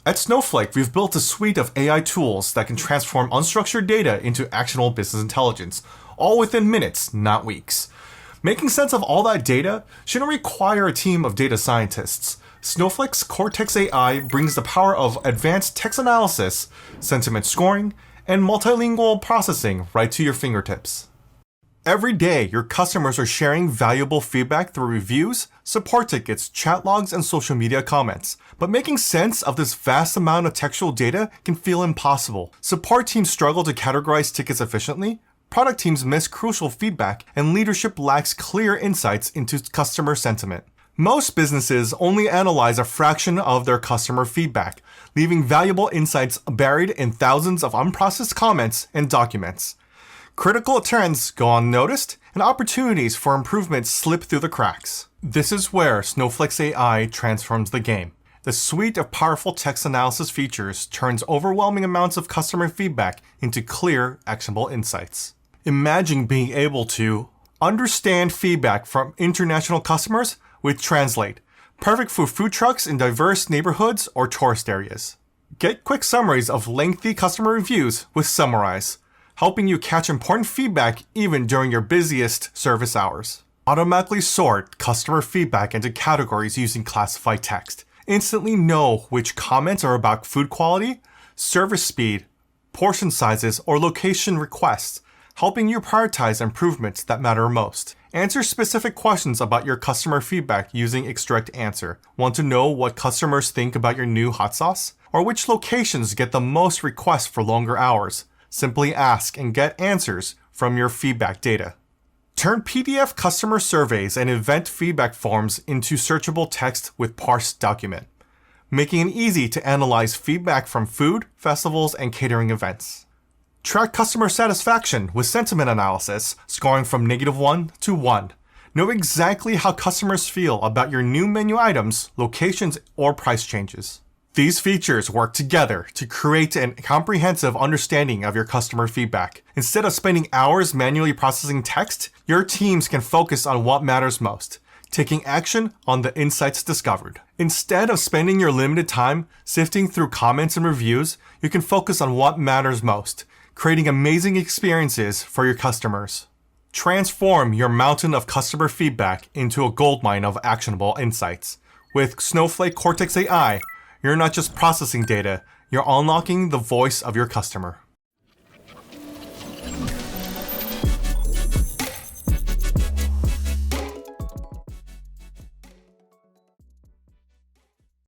At Snowflake, we've built a suite of AI tools that can transform unstructured data into actionable business intelligence, all within minutes, not weeks. Making sense of all that data shouldn't require a team of data scientists. Snowflake's Cortex AI brings the power of advanced text analysis, sentiment scoring, and multilingual processing right to your fingertips. Every day, your customers are sharing valuable feedback through reviews, support tickets, chat logs, and social media comments. But making sense of this vast amount of textual data can feel impossible. Support teams struggle to categorize tickets efficiently, product teams miss crucial feedback, and leadership lacks clear insights into customer sentiment. Most businesses only analyze a fraction of their customer feedback, leaving valuable insights buried in thousands of unprocessed comments and documents. Critical trends go unnoticed, and opportunities for improvement slip through the cracks. This is where Snowflake's AI transforms the game. The suite of powerful text analysis features turns overwhelming amounts of customer feedback into clear, actionable insights. Imagine being able to understand feedback from international customers with Translate, perfect for food trucks in diverse neighborhoods or tourist areas. Get quick summaries of lengthy customer reviews with Summarize, helping you catch important feedback even during your busiest service hours. Automatically sort customer feedback into categories using classified text. Instantly know which comments are about food quality, service speed, portion sizes, or location requests, helping you prioritize improvements that matter most. Answer specific questions about your customer feedback using Extract Answer. Want to know what customers think about your new hot sauce? Or which locations get the most requests for longer hours? Simply ask and get answers from your feedback data. Turn PDF customer surveys and event feedback forms into searchable text with parsed document, making it easy to analyze feedback from food, festivals, and catering events. Track customer satisfaction with sentiment analysis, scoring from -1 to 1. Know exactly how customers feel about your new menu items, locations, or price changes. These features work together to create a comprehensive understanding of your customer feedback. Instead of spending hours manually processing text, your teams can focus on what matters most, taking action on the insights discovered. Instead of spending your limited time sifting through comments and reviews, you can focus on what matters most, creating amazing experiences for your customers. Transform your mountain of customer feedback into a goldmine of actionable insights. With Snowflake Cortex AI, you're not just processing data, you're unlocking the voice of your customer.